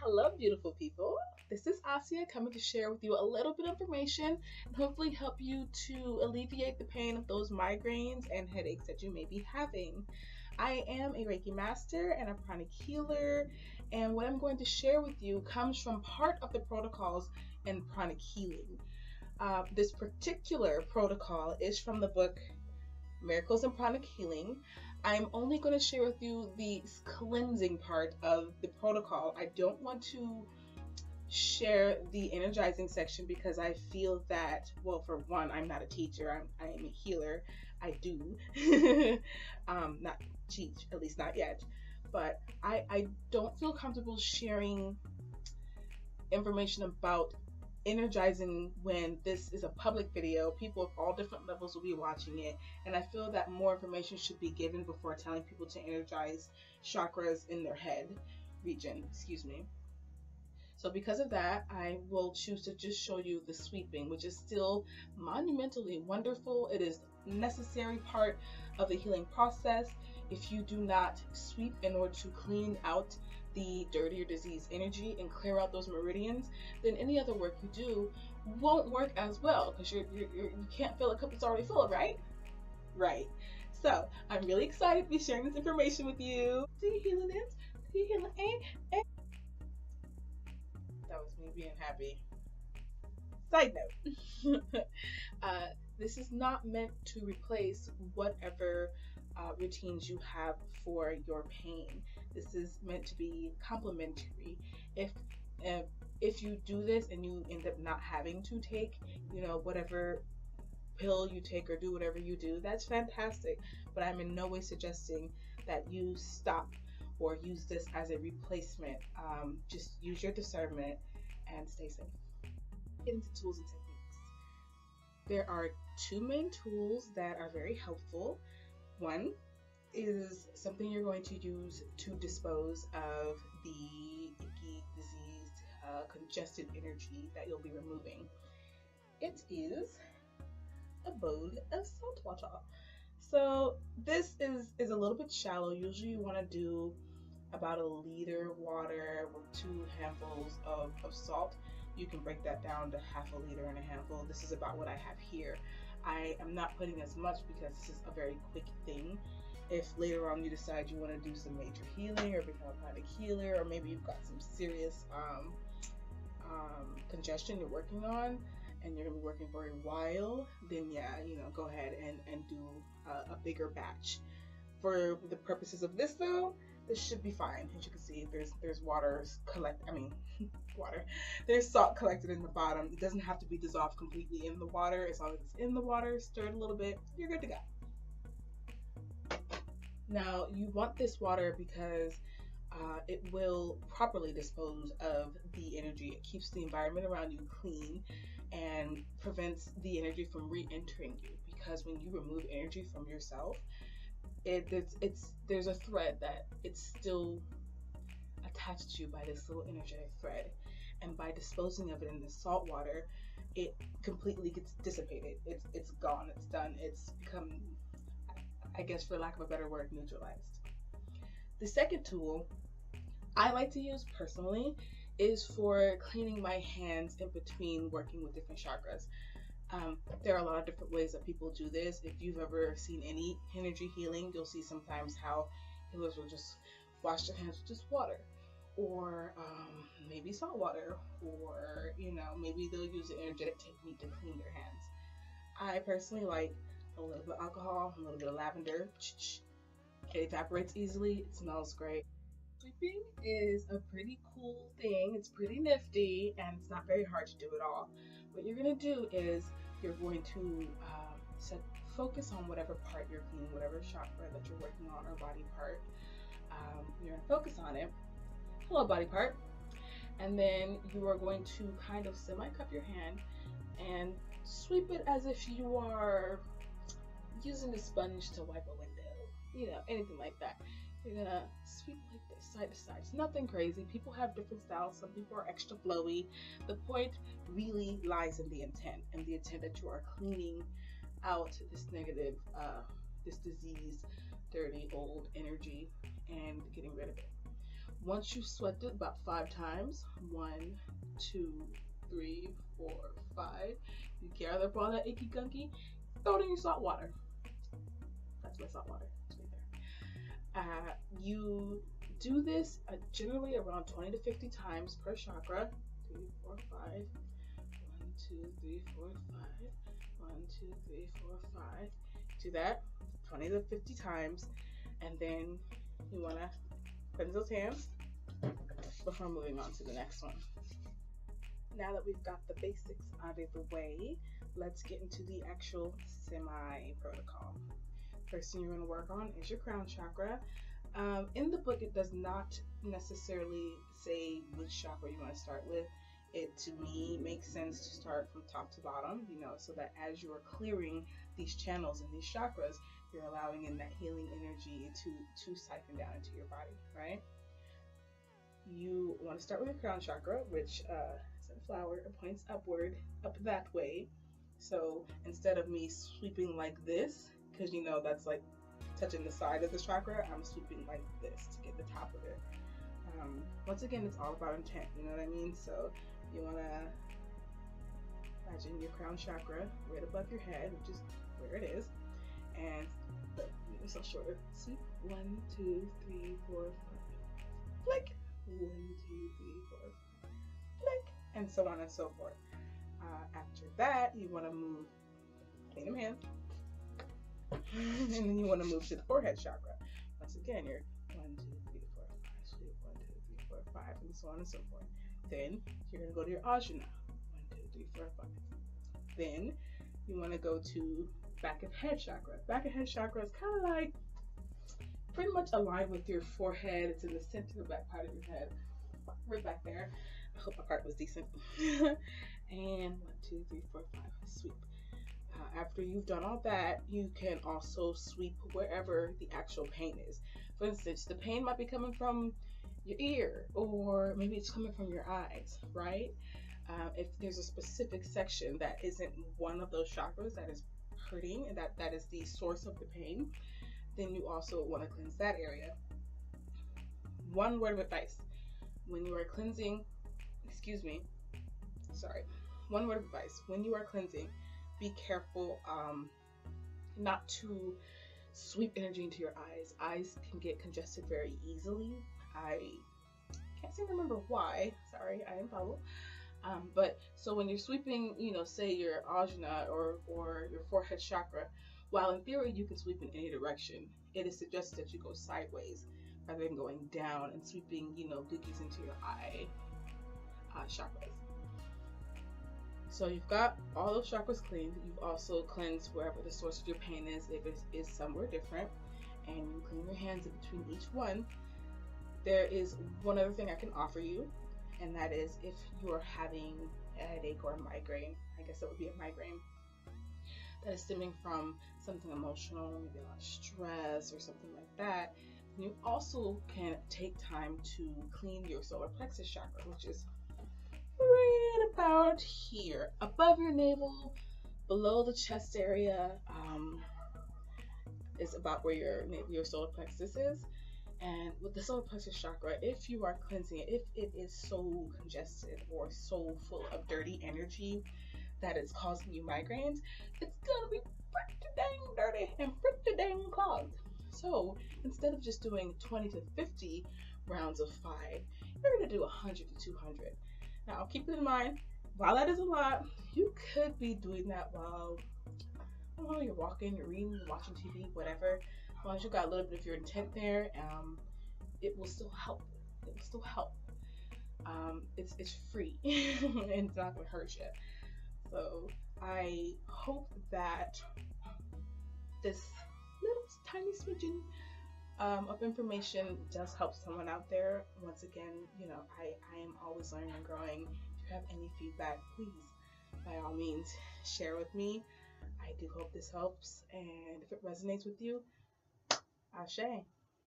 Hello, beautiful people. This is Asia coming to share with you a little bit of information and hopefully help you to alleviate the pain of those migraines and headaches that you may be having. I am a Reiki master and a pranic healer, and what I'm going to share with you comes from part of the protocols in pranic healing. This particular protocol is from the book Miracles in Pranic Healing. I'm only going to share with you the cleansing part of the protocol. I don't want to share the energizing section because I feel that, well, for one, I'm not a teacher, I am a healer. I do not teach, at least not yet, but I don't feel comfortable sharing information about energizing when this is a public video. People of all different levels will be watching it, and I feel that more information should be given before telling people to energize chakras in their head region, excuse me. So because of that, I will choose to just show you the sweeping, which is still monumentally wonderful. It is a necessary part of the healing process. If you do not sweep in order to clean out the dirty or diseased energy and clear out those meridians, then any other work you do won't work as well because you can't fill a cup that's already full, right? Right. So I'm really excited to be sharing this information with you. Do you heal it? Do you heal it? That was me being happy. Side note, this is not meant to replace whatever routines you have for your pain. This is meant to be complementary. If you do this and you end up not having to take, whatever pill you take or do whatever you do, that's fantastic. But I'm in no way suggesting that you stop or use this as a replacement. Just use your discernment and stay safe. Get into tools and techniques. There are two main tools that are very helpful. One is something you're going to use to dispose of the icky, diseased, congested energy that you'll be removing. It is a bowl of salt water. So this is a little bit shallow. Usually you want to do about 1 liter water with 2 handfuls of salt. You can break that down to 1/2 liter and a handful. This is about what I have here. I am not putting as much because this is a very quick thing. If later on you decide you want to do some major healing or become a pranic healer, or maybe you've got some serious congestion you're working on and you're going to be working for a while, then yeah, go ahead and do a bigger batch. For the purposes of this though, this should be fine. As you can see, there's water water. There's salt collected in the bottom. It doesn't have to be dissolved completely in the water. As long as it's in the water, stirred a little bit, you're good to go. Now, you want this water because it will properly dispose of the energy. It keeps the environment around you clean and prevents the energy from re-entering you. Because when you remove energy from yourself, there's a thread that it's still attached to you by this little energetic thread, and by disposing of it in the salt water, it completely gets dissipated. It's gone. It's done. It's become, I guess, for lack of a better word, neutralized. The second tool I like to use personally is for cleaning my hands in between working with different chakras. There are a lot of different ways that people do this. If you've ever seen any energy healing, you'll see sometimes how healers will just wash their hands with just water, or maybe salt water, or maybe they'll use an energetic technique to clean their hands. I personally like a little bit of alcohol, a little bit of lavender. It evaporates easily. It smells great. Sweeping is a pretty cool thing. It's pretty nifty, and it's not very hard to do at all. What you're going to do is you're going to focus on whatever part you're cleaning, whatever chakra that you're working on, or body part. You're going to focus on it. Hello, body part. And then you are going to kind of semi-cup your hand and sweep it as if you are using a sponge to wipe a window, anything like that. You're gonna sweep like this, side to side. It's nothing crazy. People have different styles. Some people are extra flowy. The point really lies in the intent, and the intent that you are cleaning out this negative, this disease, dirty, old energy, and getting rid of it. Once you sweat it about 5 times, 1, 2, 3, 4, 5, you gather up all that icky gunky, throw it in your salt water. That's my salt water. It's right there. You do this generally around 20 to 50 times per chakra. 3, 4, 5. 1, 2, 3, 4, 5. 1, 2, 3, 4, 5. Do that 20 to 50 times, and then you want to cleanse those hands before moving on to the next one. Now that we've got the basics out of the way, let's get into the actual semi-protocol. First thing you're going to work on is your crown chakra. In the book, it does not necessarily say which chakra you want to start with. It, to me, makes sense to start from top to bottom, so that as you're clearing these channels and these chakras, you're allowing in that healing energy to siphon down into your body, right? You want to start with your crown chakra, which is a flower. It points upward, up that way. So instead of me sweeping like this, because that's like touching the side of the chakra, I'm sweeping like this to get the top of it. Once again, it's all about intent, you know what I mean? So you want to imagine your crown chakra right above your head, which is where it is, and it's so shorter. Sweep 1, 2, 3, 4, 5, flick. 1, 2, 3, 4, 5, flick, and so on and so forth. After that, you want to move, clean them hand, and then you want to move to the forehead chakra. Once again, you're 1, 2, 3, 4, 5, sweep 1, 2, 3, 4, 5, and so on and so forth. Then you're going to go to your ajna, 1, 2, 3, 4, 5. Then you want to go to back of head chakra. Back of head chakra is kind of like pretty much aligned with your forehead. It's in the center of the back part of your head, right back there. I hope my part was decent. And 1, 2, 3, 4, 5, sweep. After you've done all that, you can also sweep wherever the actual pain is. For instance, the pain might be coming from your ear, or maybe it's coming from your eyes, right? If there's a specific section that isn't one of those chakras that is hurting, and that is the source of the pain, then you also want to cleanse that area. One word of advice: when you are cleansing, one word of advice: when you are cleansing, be careful not to sweep energy into your eyes. Eyes can get congested very easily. I can't seem to remember why. Sorry, I am Pablo. But so when you're sweeping, say your ajna or your forehead chakra, while in theory you can sweep in any direction, it is suggested that you go sideways rather than going down and sweeping, gookies into your eye chakras. So you've got all those chakras cleaned. You've also cleansed wherever the source of your pain is, if it is somewhere different, and you clean your hands in between each one. There is one other thing I can offer you, and that is if you're having a headache or a migraine, I guess that would be a migraine, that is stemming from something emotional, maybe a lot of stress or something like that, you also can take time to clean your solar plexus chakra, which is right about here, above your navel, below the chest area, is about where your solar plexus is. And with the solar plexus chakra, if you are cleansing it, if it is so congested or so full of dirty energy that is causing you migraines, it's gonna be pretty dang dirty and pretty dang clogged. So instead of just doing 20 to 50 rounds of 5, you're gonna do 100 to 200. Now keep in mind, while that is a lot, you could be doing that while you're walking, you're reading, you're watching TV, whatever. As long as you got a little bit of your intent there, it will still help. It will still help. It's free and it's not gonna hurt you. So I hope that this little tiny smidgen of information does help someone out there. Once again, I am always learning and growing. If you have any feedback, please, by all means, share with me. I do hope this helps, and if it resonates with you, Ashe.